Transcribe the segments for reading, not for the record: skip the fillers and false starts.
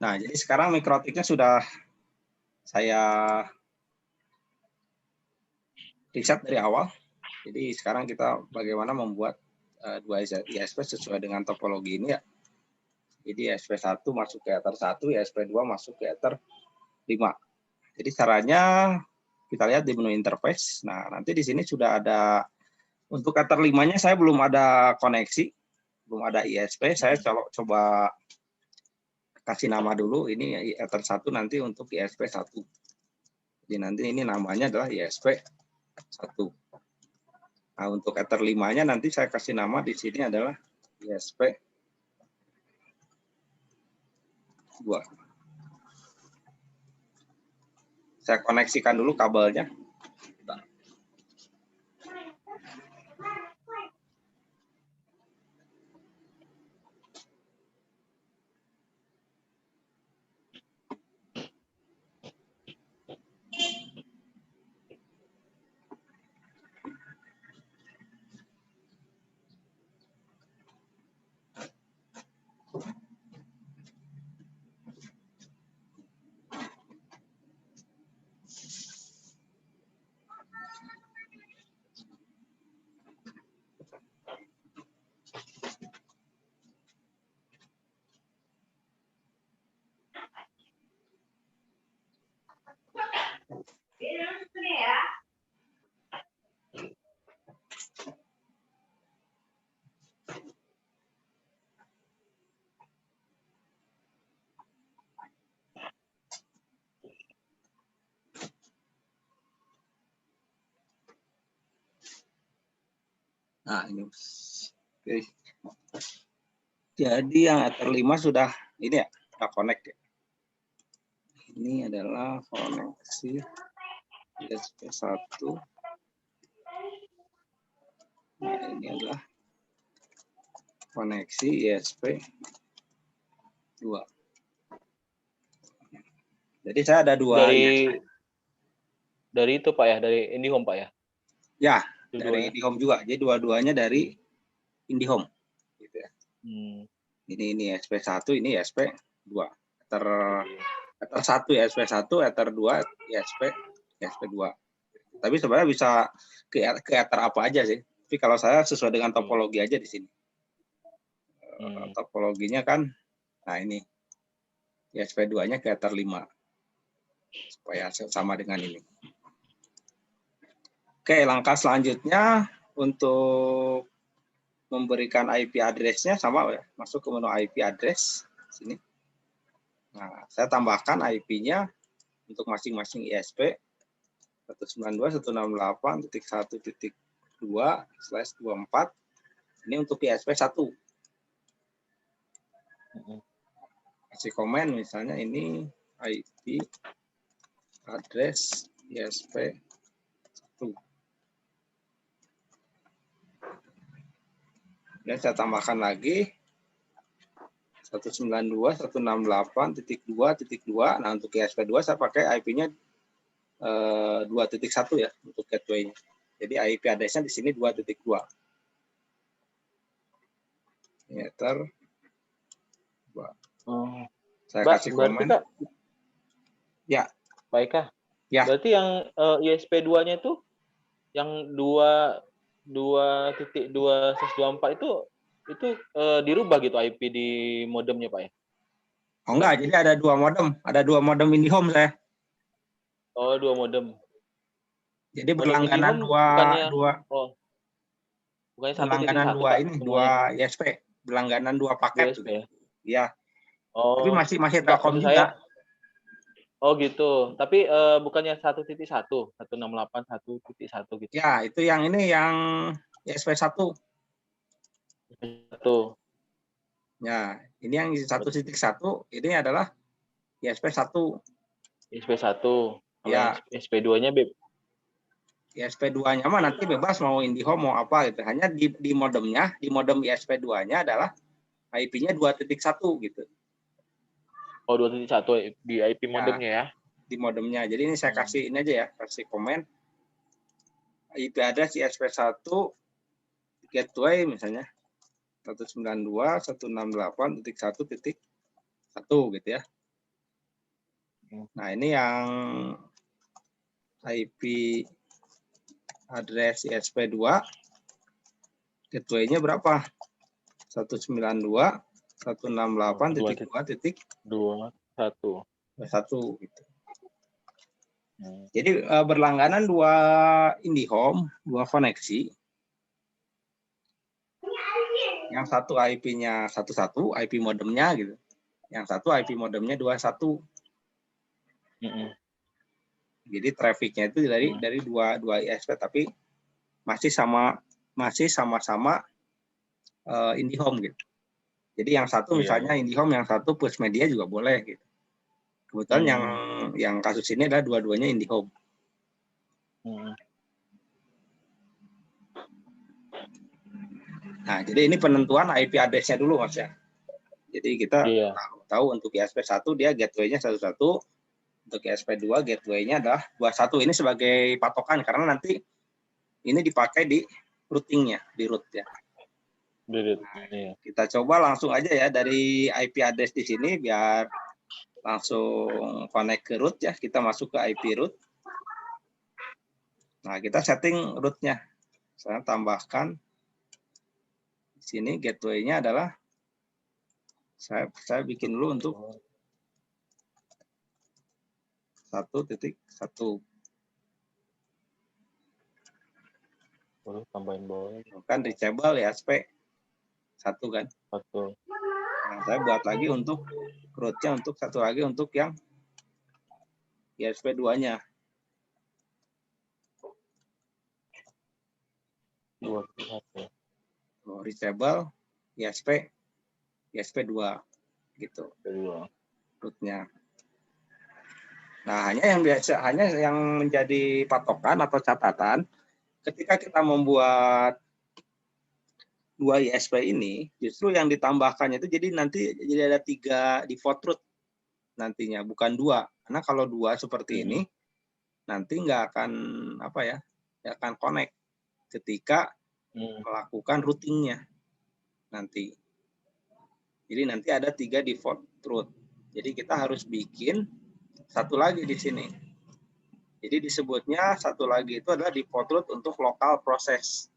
Nah, jadi sekarang mikrotiknya sudah saya riset dari awal. Jadi sekarang kita bagaimana membuat dua ISP sesuai dengan topologi ini ya. Jadi ISP1 masuk ke Ether 1, ISP2 masuk ke Ether 5. Jadi caranya kita lihat di menu interface. Nah, nanti di sini sudah ada untuk Ether 5-nya saya belum ada koneksi, belum ada ISP. Saya coba kasih nama dulu, ini Ether 1 nanti untuk ISP1. Jadi nanti ini namanya adalah ISP1. Nah, untuk Ether 5-nya nanti saya kasih nama di sini adalah ISP2. Saya koneksikan dulu kabelnya. Nah, ini. Oke. Jadi yang Ether 5 sudah ini ya, sudah connect ya. Ini adalah koneksi ISP1. Nah, ini adalah koneksi ISP2. Jadi saya ada dua dari itu Pak ya, dari IndiHome Pak ya? Ya, dari IndiHome juga. Jadi dua-duanya dari IndiHome. Gitu ya. Ini ISP1, ini ISP2. Ether 1 ISP1, Ether 2 ISP2. Tapi sebenarnya bisa ke Ether apa aja sih. Tapi kalau saya sesuai dengan topologi aja di sini. Topologinya kan, nah ini ISP2-nya ke Ether 5. Supaya sama dengan ini. Oke, langkah selanjutnya untuk memberikan IP address-nya sama ya, masuk ke menu IP address sini. Nah, saya tambahkan IP-nya untuk masing-masing ISP 192.168.1.2/24. Ini untuk ISP1. Kasih komen misalnya ini IP address ISP1. Dan saya tambahkan lagi 192.168.2.2. Nah, untuk ISP2 saya pakai IP-nya 2.1 ya untuk gateway-nya. Jadi IP address-nya di sini 2.2. Ether 2. Saya kasih komen. Kak, ya. Pak Eka. Ya. Berarti yang ISP2-nya itu yang 2.2/24 itu dirubah gitu IP di modemnya Pak ya? Oh enggak, jadi ada dua modem IndiHome saya. Oh, 2 modem. Jadi berlangganan bukannya 2 ISP, berlangganan 2 paket. 2 ISP ya? Iya. Oh. Tapi masih Telkom juga. Oh gitu. Tapi bukannya 1.1, 168.1.1 gitu. Ya, itu yang ini yang ISP1. Ya, ini yang 1.1 ini adalah ISP1. ISP1. Ya. ISP2-nya ISP2-nya mah nanti bebas mau IndiHome mau apa gitu. Hanya di modemnya, di modem ISP2-nya adalah IP-nya 2.1 gitu. Oh, 2.1 di IP modemnya ya? Di modemnya. Jadi ini saya kasih ini aja ya, kasih komen. IP address ISP1 gateway misalnya 192.168.1.1 gitu ya. Nah, ini yang IP address ISP2, gateway-nya berapa? 192.168.2.21 gitu. Jadi berlangganan dua IndiHome, dua koneksi. Yang satu IP-nya 11, IP modemnya gitu. Yang satu IP modemnya 21. Jadi trafficnya itu dari dua ISP, tapi masih sama-sama IndiHome gitu. Jadi yang satu misalnya IndiHome, yang satu Push Media juga boleh gitu. Kebetulan yang kasus ini adalah dua-duanya IndiHome. Nah, jadi ini penentuan IP address-nya dulu, Mas ya. Jadi kita tahu untuk ISP1 dia gateway-nya 11, untuk ISP2 gateway-nya adalah 21. Ini sebagai patokan karena nanti ini dipakai di routing-nya, di root ya. Nah, kita coba langsung aja ya dari IP address di sini biar langsung connect ke root ya. Kita masuk ke IP root. Nah, kita setting root-nya. Saya tambahkan di sini gateway-nya adalah saya bikin dulu untuk 1.1. Tambahin bawah. Kan reachable ya, ISP 1 kan. Nah, saya buat lagi untuk root-nya, untuk satu lagi untuk yang ISP2-nya. Reachable ISP2 gitu. Root-nya. Nah, hanya yang menjadi patokan atau catatan ketika kita membuat dua ISP ini, justru yang ditambahkannya itu jadi nanti jadi ada 3 default root nantinya, bukan 2. Karena kalau 2 seperti ini nanti nggak akan nggak akan connect ketika melakukan routingnya nanti. Jadi nanti ada 3 default root. Jadi kita harus bikin satu lagi di sini. Jadi disebutnya satu lagi itu adalah default root untuk local process.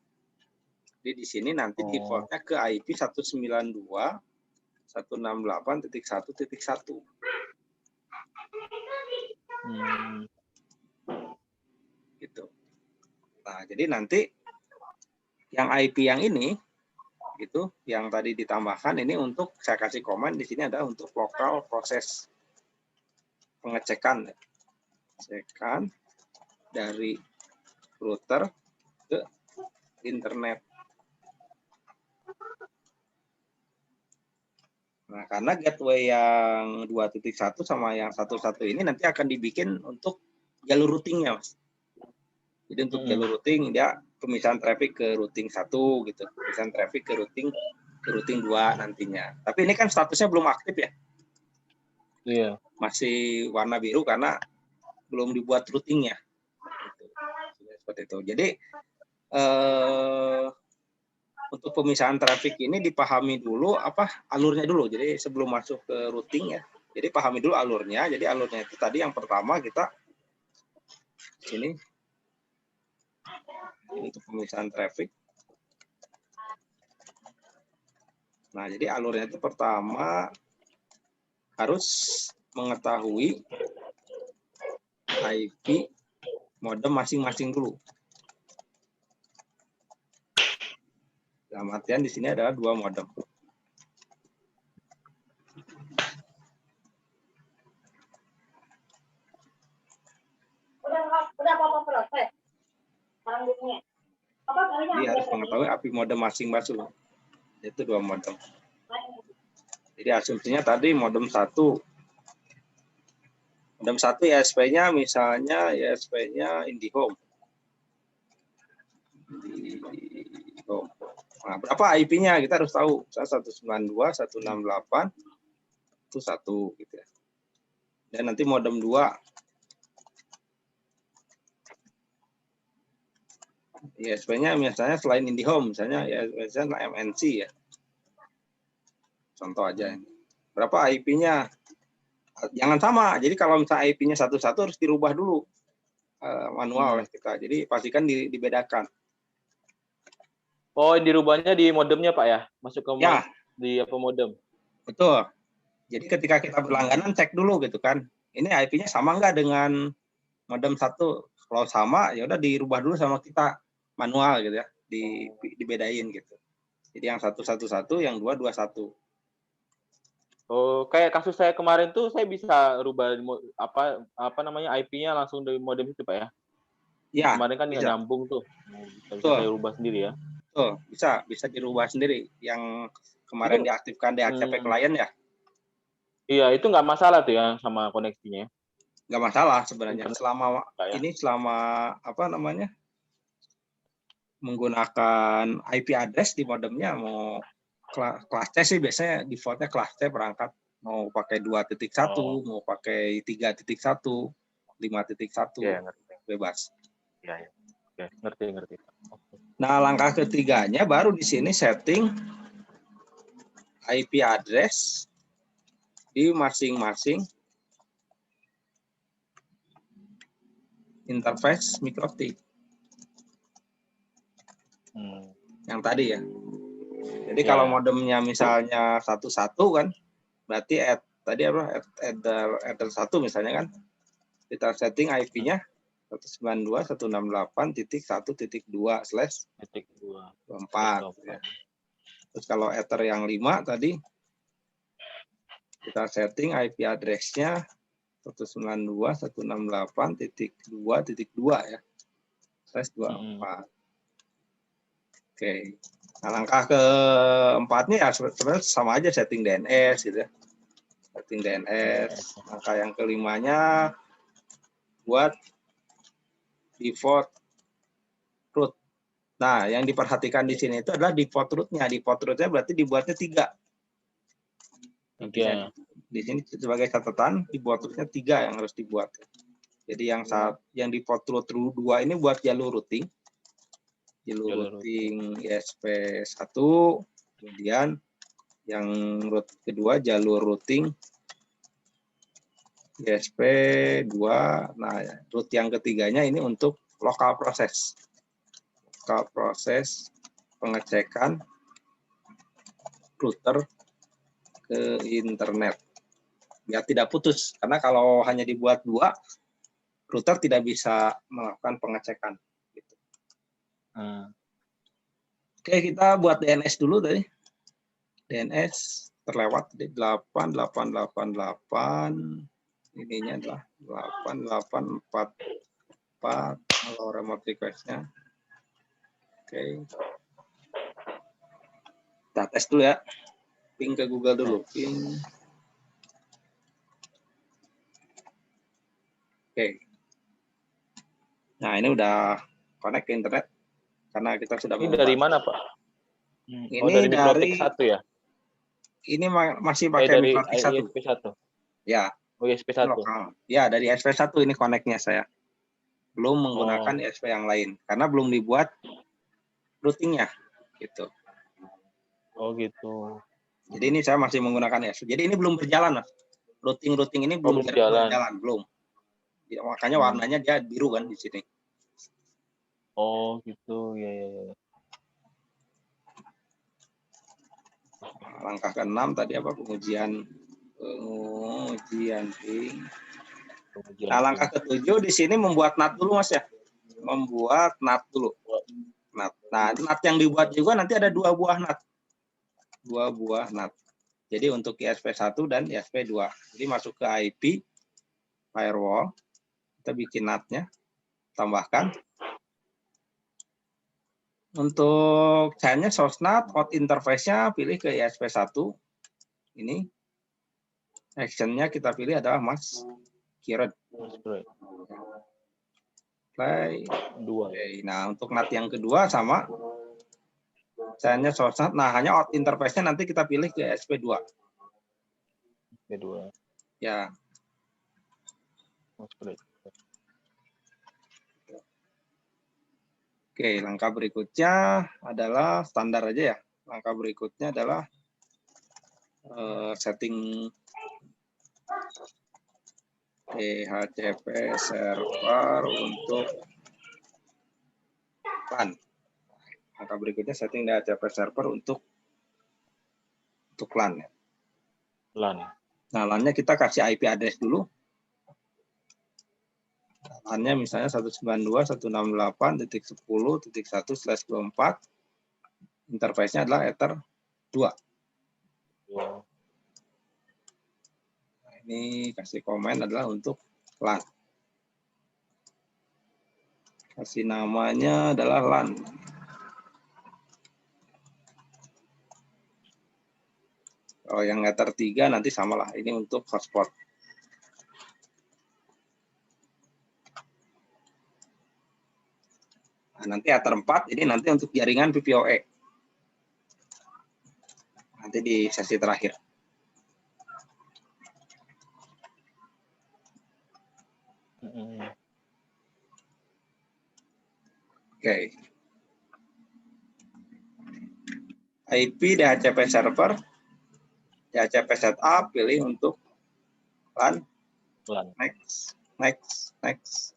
Jadi di sini nanti defaultnya ke IP 192.168.1.1. Gitu. Nah, jadi nanti yang IP yang ini itu yang tadi ditambahkan ini untuk saya kasih komen di sini adalah untuk local proses pengecekan dari router ke internet. Nah, karena gateway yang 2.1 sama yang 1.1 ini nanti akan dibikin untuk jalur routingnya, Mas. Jadi untuk jalur routing dia pemisahan traffic ke routing 1 gitu, pemisahan traffic ke routing 2 nantinya. Tapi ini kan statusnya belum aktif ya. Iya. Masih warna biru karena belum dibuat routingnya. Seperti itu. Jadi untuk pemisahan traffic ini dipahami dulu alurnya dulu. Jadi sebelum masuk ke routing ya. Jadi pahami dulu alurnya. Jadi alurnya itu tadi yang pertama kita sini ini untuk pemisahan traffic. Nah, jadi alurnya itu pertama harus mengetahui IP modem masing-masing dulu. Dalam artian di sini adalah 2 modem. Jadi harus mengetahui IP modem masing-masing, yaitu 2 modem. Jadi asumsinya tadi modem 1 ISP-nya misalnya ISP-nya IndiHome. Nah, berapa IP-nya kita harus tahu. 192.168 itu 1 gitu ya. Dan nanti modem 2 ISP-nya misalnya selain IndiHome, misalnya MNC ya. Contoh aja ini. Berapa IP-nya? Jangan sama. Jadi kalau misalnya IP-nya satu-satu harus dirubah dulu manual oleh kita. Jadi pastikan dibedakan. Oh, dirubahnya di modemnya Pak ya? Masuk ke Ya, di apa modem? betul. Jadi ketika kita berlangganan cek dulu gitu kan. Ini IP-nya sama nggak dengan modem satu? Kalau sama ya udah dirubah dulu sama kita manual gitu ya. Dibedain gitu. Jadi yang satu, yang dua, satu. Oh, kayak kasus saya kemarin tuh saya bisa rubah apa namanya IP-nya langsung dari modem itu Pak ya? Ya, Kemarin kan nggak bisa. nyambung tuh. Bisa Betul. saya rubah sendiri ya. Betul, bisa dirubah sendiri. Yang Itu kemarin diaktifkan DHCP klien ya, iya, itu nggak masalah tuh ya sama koneksinya. nggak masalah sebenarnya. Internet Selama Pak ya. selama apa namanya menggunakan IP address di modemnya mau kelas C sih biasanya defaultnya kelas C perangkat. Mau pakai 2.1, mau pakai 3.1, 5.1, Iya, ngerti. bebas. Iya, ya. Oke, ngerti. Oke. Nah, langkah ketiganya baru di sini setting IP address di masing-masing interface mikrotik. Yang tadi ya. Jadi kalau modemnya misalnya 1.1 kan, berarti tadi apa adder 1 misalnya kan, kita setting IP-nya 192.168.1.2/24. Ya. Terus kalau ether yang 5 tadi, kita setting IP address-nya 192.168.2.2 ya. /24. Oke. Nah, langkah keempatnya ya sebenarnya sama aja setting DNS gitu ya. Setting DNS. Langkah yang kelimanya buat default root. Nah, yang diperhatikan di sini itu adalah default root-nya. Default root-nya berarti dibuatnya 3. Di sini sebagai catatan default root-nya 3 yang harus dibuat. Jadi yang default root 2 ini buat jalur routing. Jalur routing ISP1, kemudian yang root kedua jalur routing ISP2. Nah, root yang ketiganya ini untuk lokal proses. Lokal proses pengecekan router ke internet. Biar tidak putus, karena kalau hanya dibuat 2, router tidak bisa melakukan pengecekan. Gitu. Oke, kita buat DNS dulu tadi. DNS terlewat di 8888. Ininya adalah 8844 kalau remote request-nya. Oke. Kita tes dulu ya. Ping ke Google dulu. Ping. Oke. Nah, ini udah connect ke internet karena kita sudah Ini dari mana, Pak? Ini dari Mikrotik 1 ya? Ini masih pakai Mikrotik 1. ISP1. Ya. Oh, ISP1. Ya, dari ISP1 ini connect-nya saya. Belum menggunakan ISP yang lain karena belum dibuat routing-nya gitu. Oh, gitu. Jadi ini saya masih menggunakan ISP. Jadi ini belum berjalan, Mas. Routing ini belum berjalan, belum. Ya, makanya warnanya dia biru kan di sini. Oh, gitu. Ya. Langkah ke-6 tadi apa? Pengujian ping. Nah, langkah ke-7 di sini membuat NAT dulu, Mas ya. Membuat NAT dulu. Nah, NAT yang dibuat juga nanti ada 2 buah NAT. 2 buah NAT. Jadi untuk ISP1 dan ISP2. Jadi masuk ke IP firewall, kita bikin NAT-nya, tambahkan. Untuk channel source NAT, out interface-nya pilih ke ISP1. Ini. Action-nya kita pilih adalah Mas Kired. Play 2. Nah, untuk NAT yang kedua sama. Channel source NAT. Nah, hanya out interface-nya nanti kita pilih ke ISP2. ISP2. Ya. Oke, langkah berikutnya adalah standar aja ya. Langkah berikutnya adalah setting DHCP server untuk LAN. Langkah berikutnya setting DHCP server untuk LAN. LAN. Nah, LAN-nya kita kasih IP address dulu. LAN-nya misalnya 192.168.10.1/24. Interface-nya adalah Ether 2. Wow. Nah, ini kasih komen adalah untuk LAN. Kasih namanya adalah LAN. Kalau yang Ether 3 nanti samalah, ini untuk hotspot. Nah, nanti Ether 4 ini nanti untuk jaringan PPOE. Nanti di sesi terakhir. Oke. IP DHCP server, DHCP setup, pilih untuk LAN. Next, next, next.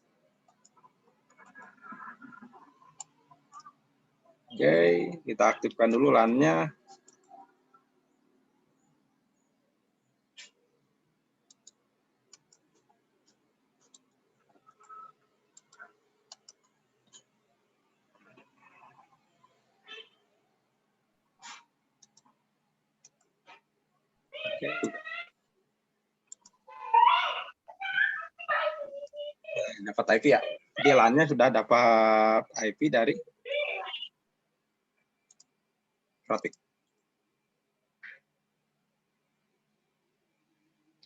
Oke, kita aktifkan dulu LAN-nya. Oke. Dapat IP ya. Jadi LAN-nya sudah dapat IP dari Protik.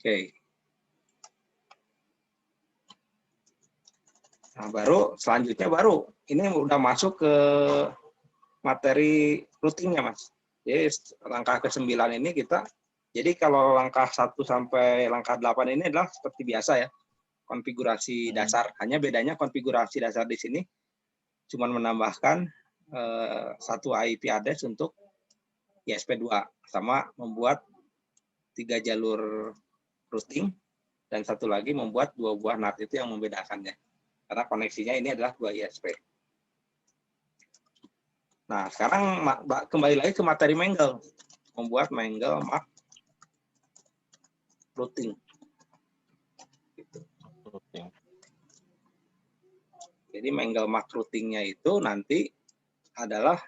Oke. Nah, baru selanjutnya ini udah masuk ke materi routingnya, Mas. Jadi langkah ke-9 ini kita, jadi kalau langkah 1 sampai langkah 8 ini adalah seperti biasa ya, konfigurasi dasar. Hanya bedanya konfigurasi dasar di sini cuma menambahkan satu IP address untuk ISP2 sama membuat 3 jalur routing dan satu lagi membuat 2 buah NAT, itu yang membedakannya. Karena koneksinya ini adalah 2 ISP. Nah, sekarang kembali lagi ke materi Mangle. Membuat Mangle MAC routing. Jadi Mangle MAC routingnya itu nanti adalah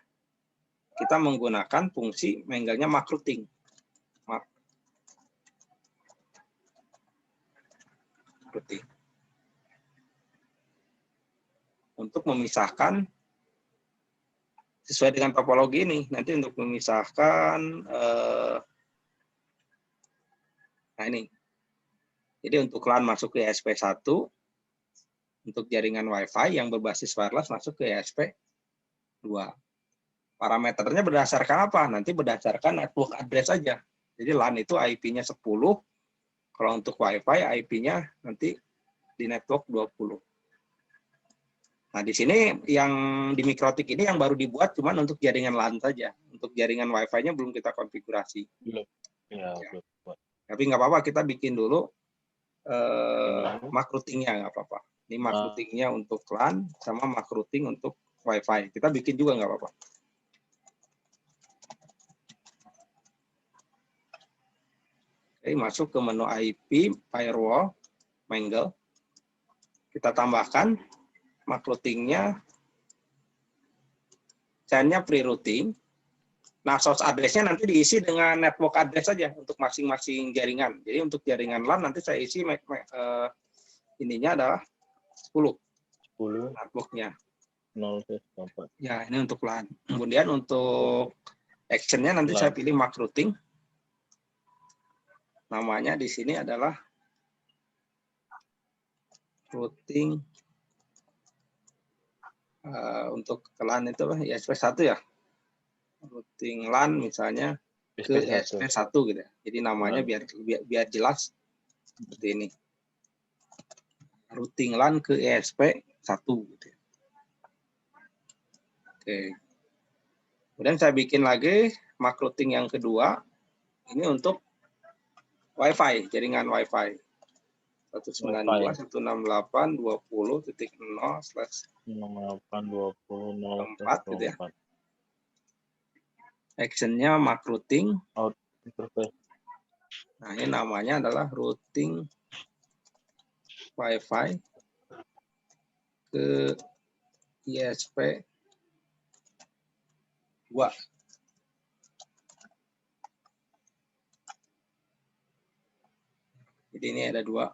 kita menggunakan fungsi Mangle-nya MAC routing. MAC routing. Untuk memisahkan sesuai dengan topologi ini, nanti untuk memisahkan, nah ini. Jadi untuk LAN masuk ke ESP1, untuk jaringan Wi-Fi yang berbasis wireless masuk ke ESP2. Parameternya berdasarkan apa? Nanti berdasarkan network address saja. Jadi LAN itu IP-nya 10, kalau untuk Wi-Fi IP-nya nanti di network 20. Nah, di sini yang di Mikrotik ini yang baru dibuat cuman untuk jaringan LAN saja. Untuk jaringan Wi-Fi-nya belum kita konfigurasi. Belum. Ya. Tapi nggak apa-apa, kita bikin dulu MAC routing-nya, nggak apa-apa. Ini MAC routing-nya untuk LAN sama MAC routing untuk Wi-Fi. Kita bikin juga nggak apa-apa. Oke, masuk ke menu IP, firewall, Mangle. Kita tambahkan MAC routing-nya, chain-nya pre-routing. Nah, source address-nya nanti diisi dengan network address saja untuk masing-masing jaringan. Jadi untuk jaringan LAN nanti saya isi ininya adalah 10 network-nya. 0,4. Ya, ini untuk LAN. Kemudian untuk action-nya nanti saya pilih MAC routing. Namanya di sini adalah routing untuk LAN itu ISP1 ya. Routing LAN misalnya ke ISP1 gitu ya. Jadi namanya biar jelas seperti ini. Routing LAN ke ISP1 gitu ya. Oke. Kemudian saya bikin lagi MAC routing yang kedua. Ini untuk Wi-Fi, jaringan Wi-Fi. 192.168.20.0/4 gitu ya. Actionnya MAC routing. Nah, ini namanya adalah routing Wi-Fi ke ISP 2. Jadi ini ada 2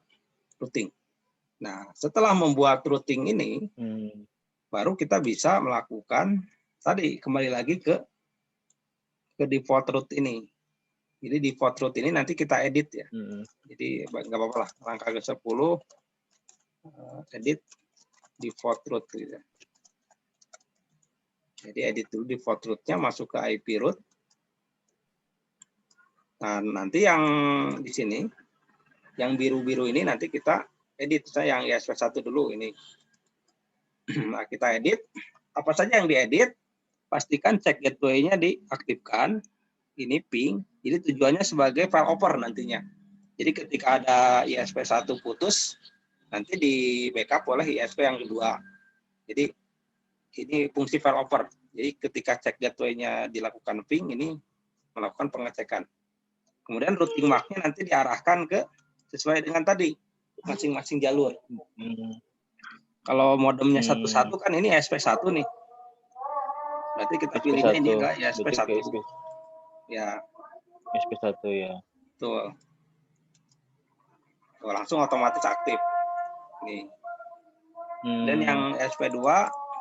routing. Nah, setelah membuat routing ini, baru kita bisa melakukan tadi kembali lagi ke default route ini. Jadi default route ini nanti kita edit ya. Jadi nggak apa-apa lah. Langkah ke-10 edit default route gitu. Jadi edit dulu default route-nya, masuk ke IP route. Nah, nanti yang di sini yang biru-biru ini nanti kita edit. Saya yang ISP1 dulu ini. Nah, kita edit. Apa saja yang diedit? Pastikan cek gateway-nya diaktifkan. Ini ping. Jadi tujuannya sebagai file over nantinya. Jadi ketika ada ISP1 putus, nanti di backup oleh ISP yang kedua. Jadi ini fungsi file over. Jadi ketika cek gateway-nya dilakukan ping, ini melakukan pengecekan. Kemudian routing MAC-nya nanti diarahkan ke sesuai dengan tadi masing-masing jalur. Kalau modemnya satu-satu kan ini ISP1 nih. Berarti kita pilihnya ini adalah ISP1. Ya. ISP1 ya. Tuh. Tuh, langsung otomatis aktif. Nih. Dan yang ISP2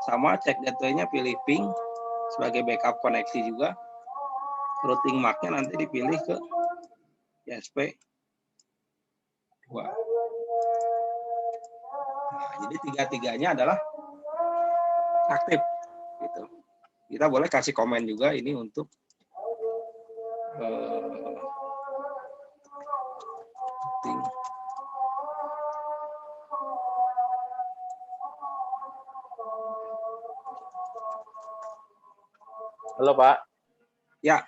sama, cek gateway-nya pilih ping sebagai backup koneksi juga. Routing MAC-nya nanti dipilih ke ISP2. Nah, jadi tiga-tiganya adalah aktif gitu. Kita boleh kasih komen juga ini untuk routing. Halo Pak. Ya.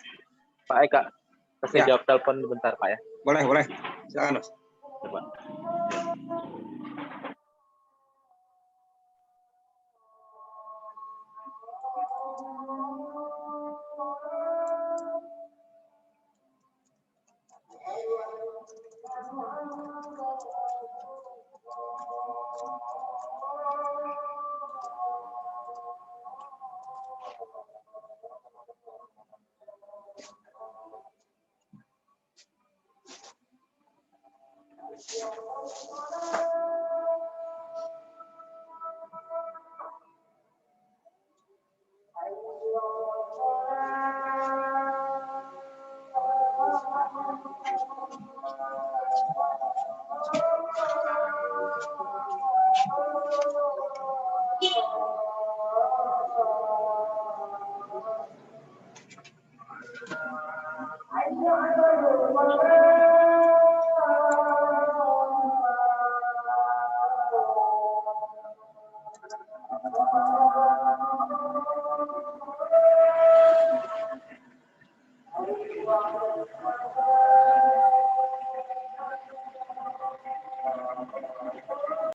Pak Eka, kasih jawab telepon bentar Pak ya. Boleh. Silakan Mas. Coba.